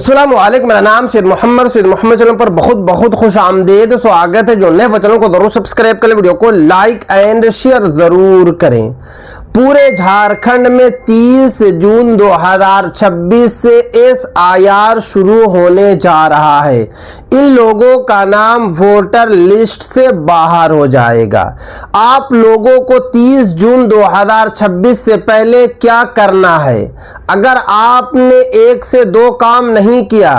अस्सलाम वालेकुम, मेरा नाम सैयद मोहम्मद चैनल पर बहुत बहुत खुश आमदीद। स्वागत है। जो नए चैनल को जरूर सब्सक्राइब करें, वीडियो को लाइक एंड शेयर जरूर करें। पूरे झारखंड में 30 जून 2026 से एसआईआर शुरू होने जा रहा है। इन लोगों का नाम वोटर लिस्ट से बाहर हो जाएगा। आप लोगों को 30 जून 2026 से पहले क्या करना है? अगर आपने 1 से 2 काम नहीं किया,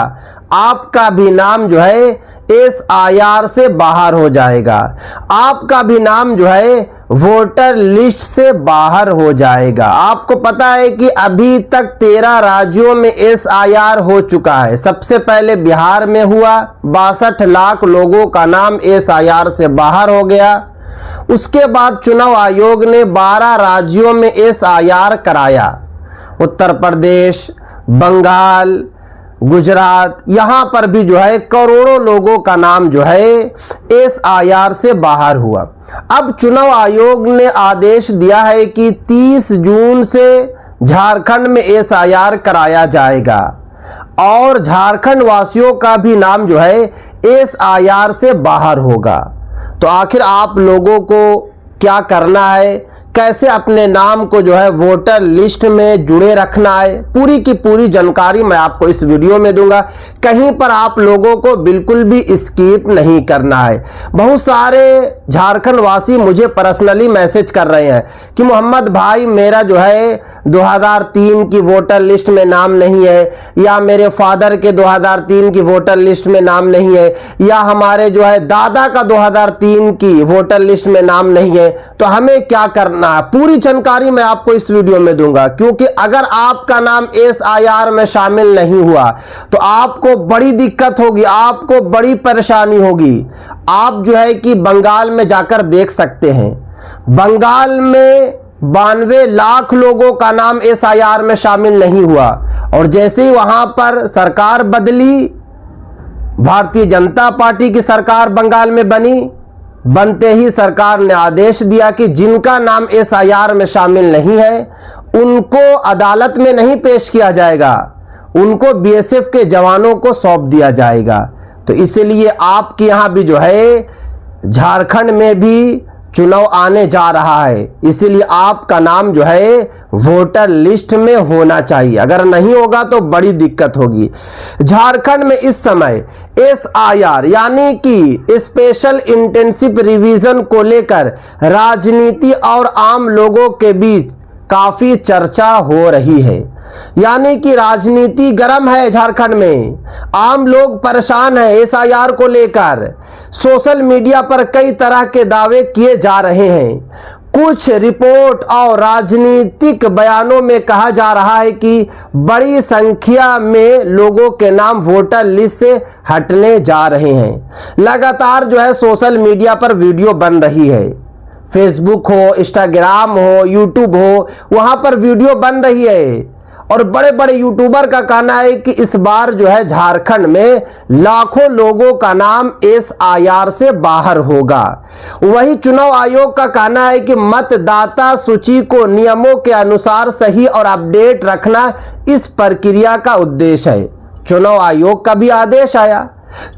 आपका भी नाम जो है एसआईआर से बाहर हो जाएगा। आपका भी नाम जो है वोटर लिस्ट से बाहर हो जाएगा। आपको पता है कि अभी तक 13 राज्यों में एसआईआर हो चुका है। सबसे पहले बिहार में हुआ, 62 लाख लोगों का नाम एसआईआर से बाहर हो गया। उसके बाद चुनाव आयोग ने 12 राज्यों में एसआईआर कराया। उत्तर प्रदेश, बंगाल, गुजरात, यहां पर भी जो है करोड़ों लोगों का नाम जो है एसआईआर से बाहर हुआ। अब चुनाव आयोग ने आदेश दिया है कि 30 जून से झारखंड में एसआईआर कराया जाएगा और झारखंड वासियों का भी नाम जो है एसआईआर से बाहर होगा। तो आखिर आप लोगों को क्या करना है, कैसे अपने नाम को जो है वोटर लिस्ट में जुड़े रखना है, पूरी की पूरी जानकारी मैं आपको इस वीडियो में दूंगा। कहीं पर आप लोगों को बिल्कुल भी स्किप नहीं करना है। बहुत सारे झारखंड वासी मुझे पर्सनली मैसेज कर रहे हैं कि मोहम्मद भाई, मेरा जो है 2003 की वोटर लिस्ट में नाम नहीं है, या मेरे फादर के 2003 की वोटर लिस्ट में नाम नहीं है, या हमारे जो है दादा का 2003 की वोटर लिस्ट में नाम नहीं है। तो हमें क्या करना, पूरी जानकारी मैं आपको इस वीडियो में दूंगा। क्योंकि अगर आपका नाम एसआईआर में शामिल नहीं हुआ तो आपको बड़ी दिक्कत होगी, आपको बड़ी परेशानी होगी। आप जो है कि बंगाल में जाकर देख सकते हैं, बंगाल में 92 लाख लोगों का नाम एसआईआर में शामिल नहीं हुआ। और जैसे ही वहां पर सरकार बदली, भारतीय जनता पार्टी की सरकार बंगाल में बनी, बनते ही सरकार ने आदेश दिया कि जिनका नाम एसआईआर में शामिल नहीं है उनको अदालत में नहीं पेश किया जाएगा, उनको बीएसएफ के जवानों को सौंप दिया जाएगा। तो इसलिए आपके यहां भी जो है झारखंड में भी चुनाव आने जा रहा है, इसीलिए आपका नाम जो है वोटर लिस्ट में होना चाहिए। अगर नहीं होगा तो बड़ी दिक्कत होगी। झारखंड में इस समय एसआईआर यानी कि स्पेशल इंटेंसिव रिवीजन को लेकर राजनीति और आम लोगों के बीच काफी चर्चा हो रही है। यानी कि राजनीति गर्म है झारखंड में, आम लोग परेशान हैं एसआईआर को लेकर। सोशल मीडिया पर कई तरह के दावे किए जा रहे हैं। कुछ रिपोर्ट और राजनीतिक बयानों में कहा जा रहा है कि बड़ी संख्या में लोगों के नाम वोटर लिस्ट से हटने जा रहे हैं। लगातार जो है सोशल मीडिया पर वीडियो बन रही है, फेसबुक हो, इंस्टाग्राम हो, यूट्यूब हो, वहां पर वीडियो बन रही है। और बड़े बड़े यूट्यूबर का कहना है कि इस बार जो है झारखंड में लाखों लोगों का नाम एसआईआर से बाहर होगा। वही चुनाव आयोग का कहना है कि मतदाता सूची को नियमों के अनुसार सही और अपडेट रखना इस प्रक्रिया का उद्देश्य है। चुनाव आयोग का भी आदेश आया।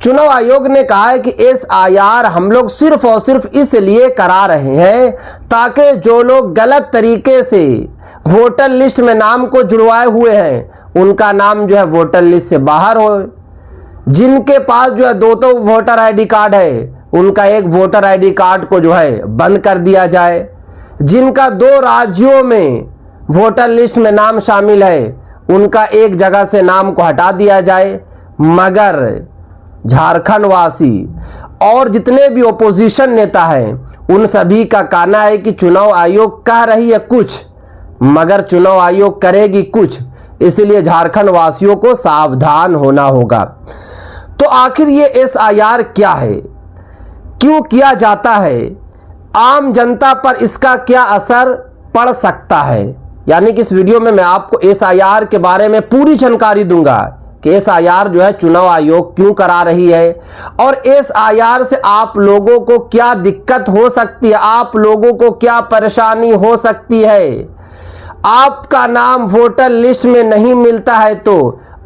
चुनाव आयोग ने कहा है कि एसआईआर हम लोग सिर्फ और सिर्फ इसलिए करा रहे हैं ताकि जो लोग गलत तरीके से वोटर लिस्ट में नाम को जुड़वाए हुए हैं उनका नाम जो है वोटर लिस्ट से बाहर हो। जिनके पास जो है 2 वोटर आईडी कार्ड है, उनका एक वोटर आईडी कार्ड को जो है बंद कर दिया जाए। जिनका 2 राज्यों में वोटर लिस्ट में नाम शामिल है, उनका एक जगह से नाम को हटा दिया जाए। मगर झारखंड वासी और जितने भी ओपोजिशन नेता हैं उन सभी का कहना है कि चुनाव आयोग कह रही है कुछ, मगर चुनाव आयोग करेगी कुछ। इसलिए झारखंड वासियों को सावधान होना होगा। तो आखिर ये एसआईआर क्या है, क्यों किया जाता है, आम जनता पर इसका क्या असर पड़ सकता है, यानी कि इस वीडियो में मैं आपको एसआईआर के बारे में पूरी जानकारी दूंगा कि एसआईआर जो है चुनाव आयोग क्यों करा रही है और एसआईआर से आप लोगों को क्या दिक्कत हो सकती है, आप लोगों को क्या परेशानी हो सकती है। आपका नाम वोटर लिस्ट में नहीं मिलता है तो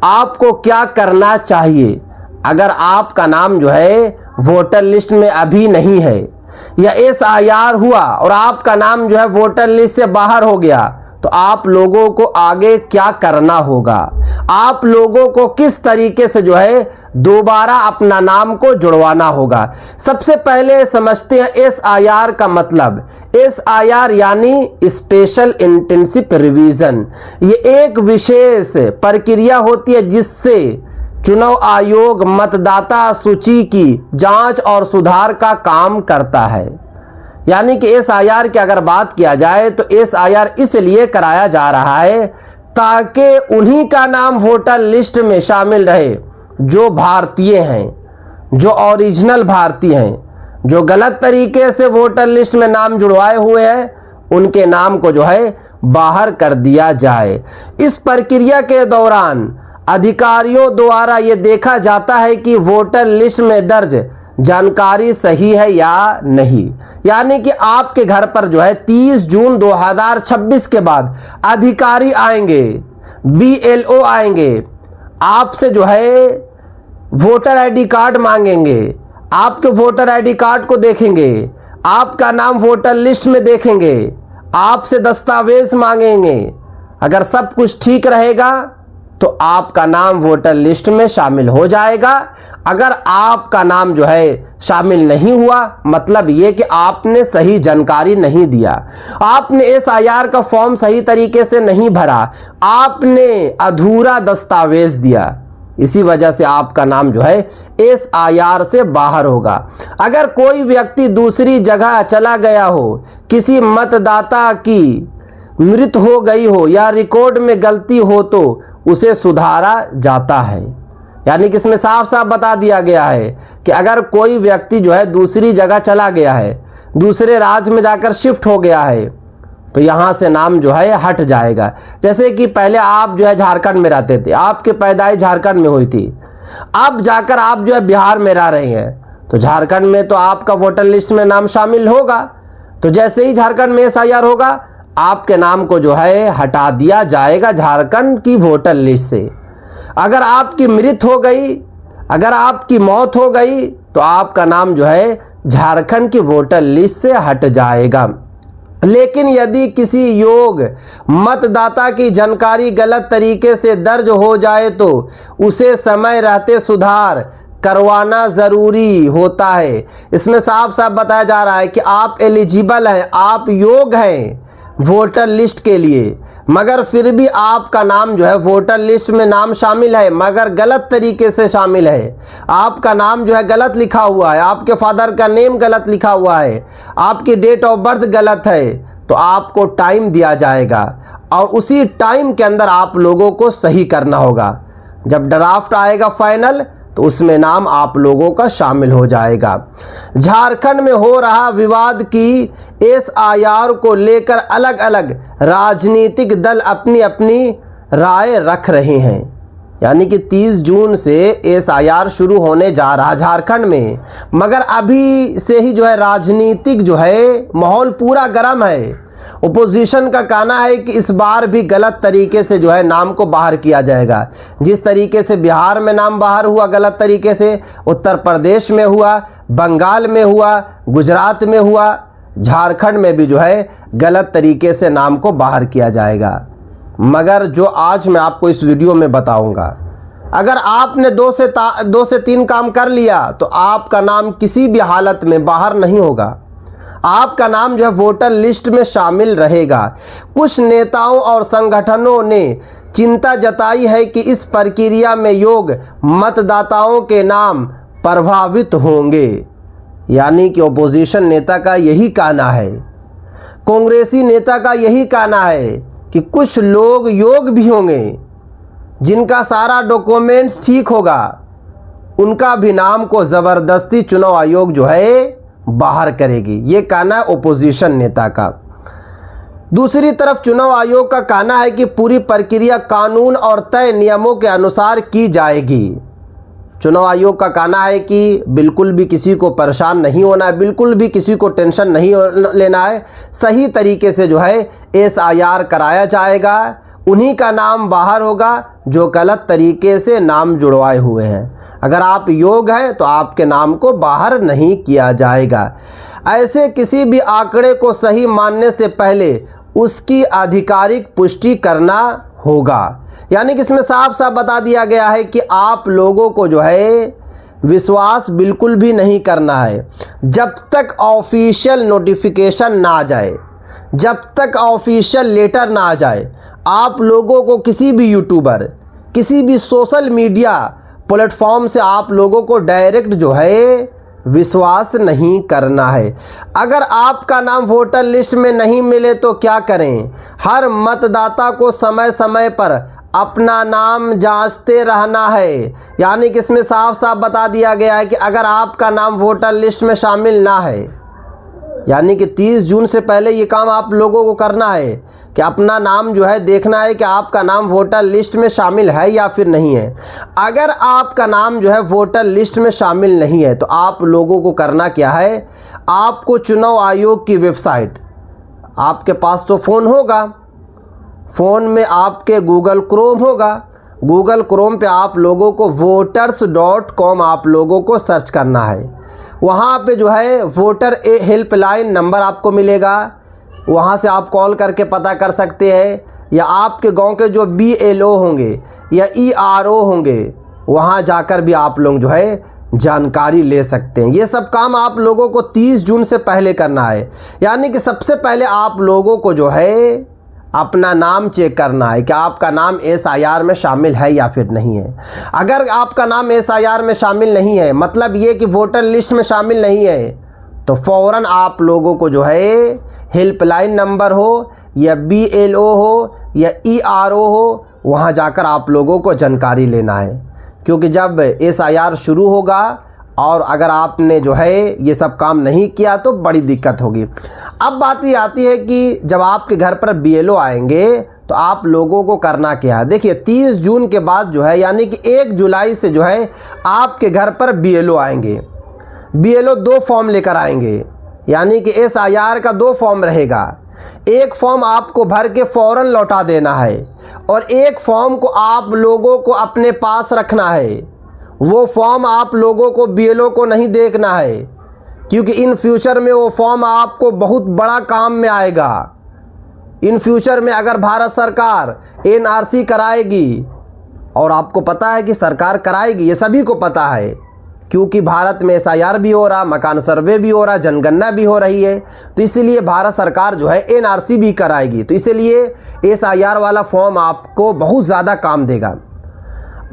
आपको क्या करना चाहिए अगर आपका नाम जो है वोटर लिस्ट में अभी नहीं है, या SIR हुआ और आपका नाम जो है वोटर लिस्ट से बाहर हो गया, तो आप लोगों को आगे क्या करना होगा, आप लोगों को किस तरीके से जो है दोबारा अपना नाम को जुड़वाना होगा। सबसे पहले समझते हैं SIR का मतलब। SIR यानी स्पेशल इंटेंसिव रिवीजन। ये एक विशेष प्रक्रिया होती है जिससे चुनाव आयोग मतदाता सूची की जांच और सुधार का काम करता है। यानी कि SIR की अगर बात किया जाए तो SIR इसलिए कराया जा रहा है ताकि उन्हीं का नाम वोटर लिस्ट में शामिल रहे जो भारतीय हैं, जो ओरिजिनल भारतीय हैं। जो गलत तरीके से वोटर लिस्ट में नाम जुड़वाए हुए हैं उनके नाम को जो है बाहर कर दिया जाए। इस प्रक्रिया के दौरान अधिकारियों द्वारा ये देखा जाता है कि वोटर लिस्ट में दर्ज जानकारी सही है या नहीं। यानी कि आपके घर पर जो है 30 जून 2026 के बाद अधिकारी आएंगे, BLO आएंगे, आपसे जो है वोटर ID कार्ड मांगेंगे, आपके वोटर ID कार्ड को देखेंगे, आपका नाम वोटर लिस्ट में देखेंगे, आपसे दस्तावेज मांगेंगे। अगर सब कुछ ठीक रहेगा तो आपका नाम वोटर लिस्ट में शामिल हो जाएगा। अगर आपका नाम जो है शामिल नहीं हुआ, मतलब ये कि आपने सही जानकारी नहीं दिया, आपने SIR का फॉर्म सही तरीके से नहीं भरा, आपने अधूरा दस्तावेज दिया, इसी वजह से आपका नाम जो है SIR से बाहर होगा। अगर कोई व्यक्ति दूसरी जगह चला गया हो, किसी मतदाता की मृत्यु हो गई हो या रिकॉर्ड में गलती हो तो उसे सुधारा जाता है। यानी कि इसमें साफ साफ बता दिया गया है कि अगर कोई व्यक्ति जो है दूसरी जगह चला गया है, दूसरे राज्य में जाकर शिफ्ट हो गया है, तो यहाँ से नाम जो है हट जाएगा। जैसे कि पहले आप जो है झारखंड में रहते थे, आपकी पैदाइश झारखंड में हुई थी, अब जाकर आप जो है बिहार में रह रहे हैं, तो झारखंड में तो आपका वोटर लिस्ट में नाम शामिल होगा। तो जैसे ही झारखंड में SIR होगा, आपके नाम को जो है हटा दिया जाएगा झारखंड की वोटर लिस्ट से। अगर आपकी मृत्यु हो गई, अगर आपकी मौत हो गई, तो आपका नाम जो है झारखंड की वोटर लिस्ट से हट जाएगा। लेकिन यदि किसी योग्य मतदाता की जानकारी गलत तरीके से दर्ज हो जाए तो उसे समय रहते सुधार करवाना ज़रूरी होता है। इसमें साफ साफ बताया जा रहा है कि आप एलिजिबल हैं, आप योग्य हैं वोटर लिस्ट के लिए, मगर फिर भी आपका नाम जो है वोटर लिस्ट में नाम शामिल है मगर गलत तरीके से शामिल है। आपका नाम जो है गलत लिखा हुआ है, आपके फादर का नेम गलत लिखा हुआ है, आपकी डेट ऑफ बर्थ गलत है, तो आपको टाइम दिया जाएगा और उसी टाइम के अंदर आप लोगों को सही करना होगा। जब ड्राफ्ट आएगा फाइनल तो उसमें नाम आप लोगों का शामिल हो जाएगा। झारखंड में हो रहा विवाद की SIR को लेकर अलग अलग राजनीतिक दल अपनी अपनी राय रख रहे हैं। यानी कि 30 जून से SIR शुरू होने जा रहा झारखंड में, मगर अभी से ही जो है राजनीतिक जो है माहौल पूरा गर्म है। ओपोजिशन का कहना है कि इस बार भी गलत तरीके से जो है नाम को बाहर किया जाएगा। जिस तरीके से बिहार में नाम बाहर हुआ गलत तरीके से, उत्तर प्रदेश में हुआ, बंगाल में हुआ, गुजरात में हुआ, झारखंड में भी जो है गलत तरीके से नाम को बाहर किया जाएगा। मगर जो आज मैं आपको इस वीडियो में बताऊंगा, अगर आपने 2 से 3 काम कर लिया तो आपका नाम किसी भी हालत में बाहर नहीं होगा, आपका नाम जो है वोटर लिस्ट में शामिल रहेगा। कुछ नेताओं और संगठनों ने चिंता जताई है कि इस प्रक्रिया में योग्य मतदाताओं के नाम प्रभावित होंगे। यानी कि ओपोजिशन नेता का यही कहना है, कांग्रेसी नेता का यही कहना है कि कुछ लोग योग्य भी होंगे जिनका सारा डॉक्यूमेंट्स ठीक होगा, उनका भी नाम को ज़बरदस्ती चुनाव आयोग जो है बाहर करेगी। ये कहना है ओपोजिशन नेता का। दूसरी तरफ चुनाव आयोग का कहना है कि पूरी प्रक्रिया कानून और तय नियमों के अनुसार की जाएगी। चुनाव आयोग का कहना है कि बिल्कुल भी किसी को परेशान नहीं होना है, बिल्कुल भी किसी को टेंशन नहीं लेना है, सही तरीके से जो है SIR कराया जाएगा। उन्हीं का नाम बाहर होगा जो गलत तरीके से नाम जुड़वाए हुए हैं। अगर आप योग्य हैं तो आपके नाम को बाहर नहीं किया जाएगा। ऐसे किसी भी आंकड़े को सही मानने से पहले उसकी आधिकारिक पुष्टि करना होगा। यानी कि इसमें साफ साफ बता दिया गया है कि आप लोगों को जो है विश्वास बिल्कुल भी नहीं करना है जब तक ऑफिशियल नोटिफिकेशन ना आ जाए, जब तक ऑफिशियल लेटर ना आ जाए। आप लोगों को किसी भी यूट्यूबर, किसी भी सोशल मीडिया प्लेटफॉर्म से आप लोगों को डायरेक्ट जो है विश्वास नहीं करना है। अगर आपका नाम वोटर लिस्ट में नहीं मिले तो क्या करें? हर मतदाता को समय समय पर अपना नाम जांचते रहना है। यानी कि इसमें साफ साफ बता दिया गया है कि अगर आपका नाम वोटर लिस्ट में शामिल ना है, यानी कि 30 जून से पहले ये काम आप लोगों को करना है कि अपना नाम जो है देखना है कि आपका नाम वोटर लिस्ट में शामिल है या फिर नहीं है। अगर आपका नाम जो है वोटर लिस्ट में शामिल नहीं है तो आप लोगों को करना क्या है? आपको चुनाव आयोग की वेबसाइट, आपके पास तो फ़ोन होगा, फ़ोन में आपके गूगल क्रोम होगा, गूगल क्रोम पे आप लोगों को voters.com आप लोगों को सर्च करना है। वहाँ पे जो है वोटर हेल्पलाइन नंबर आपको मिलेगा, वहाँ से आप कॉल करके पता कर सकते हैं, या आपके गांव के जो BLO होंगे या ERO होंगे वहाँ जाकर भी आप लोग जो है जानकारी ले सकते हैं। ये सब काम आप लोगों को 30 जून से पहले करना है। यानी कि सबसे पहले आप लोगों को जो है अपना नाम चेक करना है कि आपका नाम SIR में शामिल है या फिर नहीं है। अगर आपका नाम SIR में शामिल नहीं है, मतलब ये कि वोटर लिस्ट में शामिल नहीं है, तो फ़ौरन आप लोगों को जो है हेल्पलाइन नंबर हो या BLO हो या ERO हो, वहाँ जाकर आप लोगों को जानकारी लेना है। क्योंकि जब SIR शुरू होगा और अगर आपने जो है ये सब काम नहीं किया तो बड़ी दिक्कत होगी। अब बात ये आती है कि जब आपके घर पर BLO आएंगे तो आप लोगों को करना क्या है? देखिए 30 जून के बाद जो है यानी कि 1 जुलाई से जो है आपके घर पर BLO आएंगे। BLO 2 फॉर्म लेकर आएंगे, यानी कि SIR का 2 फॉर्म रहेगा। एक फॉर्म आपको भर के फ़ौरन लौटा देना है और एक फॉर्म को आप लोगों को अपने पास रखना है। वो फॉर्म आप लोगों को BLO को नहीं देखना है, क्योंकि इन फ्यूचर में वो फॉर्म आपको बहुत बड़ा काम में आएगा। इन फ्यूचर में अगर भारत सरकार NRC कराएगी, और आपको पता है कि सरकार कराएगी, ये सभी को पता है, क्योंकि भारत में SIR भी हो रहा, मकान सर्वे भी हो रहा, जनगणना भी हो रही है, तो इसीलिए भारत सरकार जो है NRC भी कराएगी। तो इसीलिए SIR वाला फॉर्म आपको बहुत ज़्यादा काम देगा।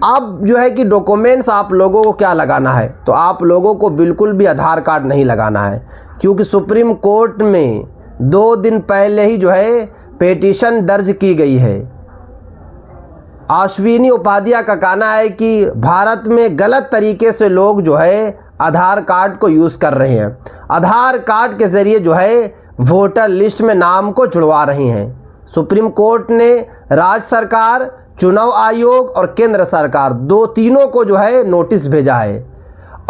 अब जो है कि डॉक्यूमेंट्स आप लोगों को क्या लगाना है, तो आप लोगों को बिल्कुल भी आधार कार्ड नहीं लगाना है, क्योंकि सुप्रीम कोर्ट में 2 दिन पहले ही जो है पिटीशन दर्ज की गई है। अश्विनी उपाध्याय का कहना है कि भारत में गलत तरीके से लोग जो है आधार कार्ड को यूज़ कर रहे हैं, आधार कार्ड के ज़रिए जो है वोटर लिस्ट में नाम को जुड़वा रहे हैं। सुप्रीम कोर्ट ने राज्य सरकार, चुनाव आयोग और केंद्र सरकार तीनों को जो है नोटिस भेजा है,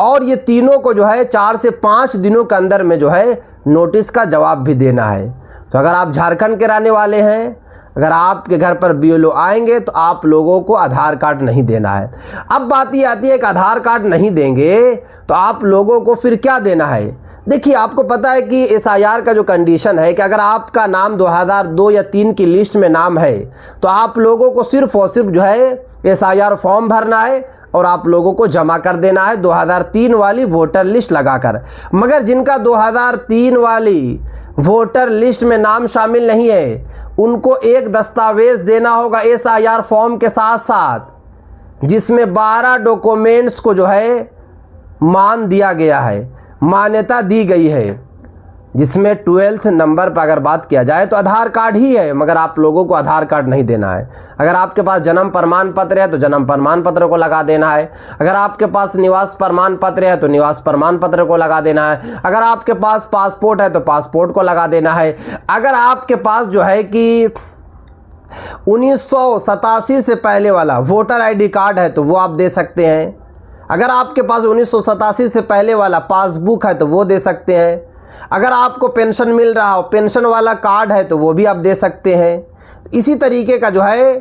और ये तीनों को जो है 4 से 5 दिनों के अंदर में जो है नोटिस का जवाब भी देना है। तो अगर आप झारखंड के रहने वाले हैं, अगर आपके घर पर BLO आएंगे तो आप लोगों को आधार कार्ड नहीं देना है। अब बात ये आती है कि आधार कार्ड नहीं देंगे तो आप लोगों को फिर क्या देना है? देखिए आपको पता है कि SIR का जो कंडीशन है कि अगर आपका नाम 2002 या 3 की लिस्ट में नाम है तो आप लोगों को सिर्फ और सिर्फ जो है SIR फॉर्म भरना है और आप लोगों को जमा कर देना है 2003 वाली वोटर लिस्ट लगाकर। मगर जिनका 2003 वाली वोटर लिस्ट में नाम शामिल नहीं है, उनको एक दस्तावेज़ देना होगा SIR फॉर्म के साथ साथ, जिसमें 12 डॉक्यूमेंट्स को जो है मान दिया गया है, मान्यता दी गई है, जिसमें 12th नंबर पर अगर बात किया जाए तो आधार कार्ड ही है, मगर आप लोगों को आधार कार्ड नहीं देना है। अगर आपके पास जन्म प्रमाण पत्र है तो जन्म प्रमाण पत्र को लगा देना है। अगर आपके पास निवास प्रमाण पत्र है तो निवास प्रमाण पत्र को लगा देना है। अगर आपके पास पासपोर्ट है तो पासपोर्ट को लगा देना है। अगर आपके पास जो है कि 1987 से पहले वाला वोटर ID कार्ड है तो वो आप दे सकते हैं। अगर आपके पास 1987 से पहले वाला पासबुक है तो वो दे सकते हैं। अगर आपको पेंशन मिल रहा हो, पेंशन वाला कार्ड है तो वो भी आप दे सकते हैं। इसी तरीके का जो है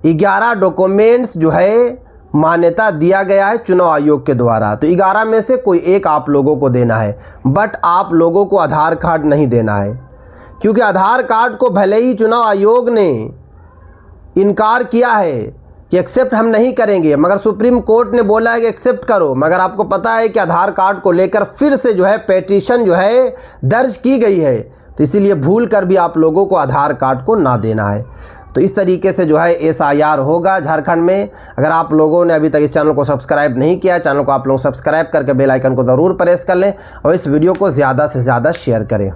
11 डॉक्यूमेंट्स जो है मान्यता दिया गया है चुनाव आयोग के द्वारा। तो 11 में से कोई एक आप लोगों को देना है, बट आप लोगों को आधार कार्ड नहीं देना है, क्योंकि आधार कार्ड को भले ही चुनाव आयोग ने इनकार किया है कि एक्सेप्ट हम नहीं करेंगे, मगर सुप्रीम कोर्ट ने बोला है कि एक्सेप्ट करो। मगर आपको पता है कि आधार कार्ड को लेकर फिर से जो है पिटीशन जो है दर्ज की गई है, तो इसीलिए भूल कर भी आप लोगों को आधार कार्ड को ना देना है। तो इस तरीके से जो है SIR होगा झारखंड में। अगर आप लोगों ने अभी तक इस चैनल को सब्सक्राइब नहीं किया, चैनल को आप लोग सब्सक्राइब करके बेल आइकन को ज़रूर प्रेस कर लें और इस वीडियो को ज़्यादा से ज़्यादा शेयर करें।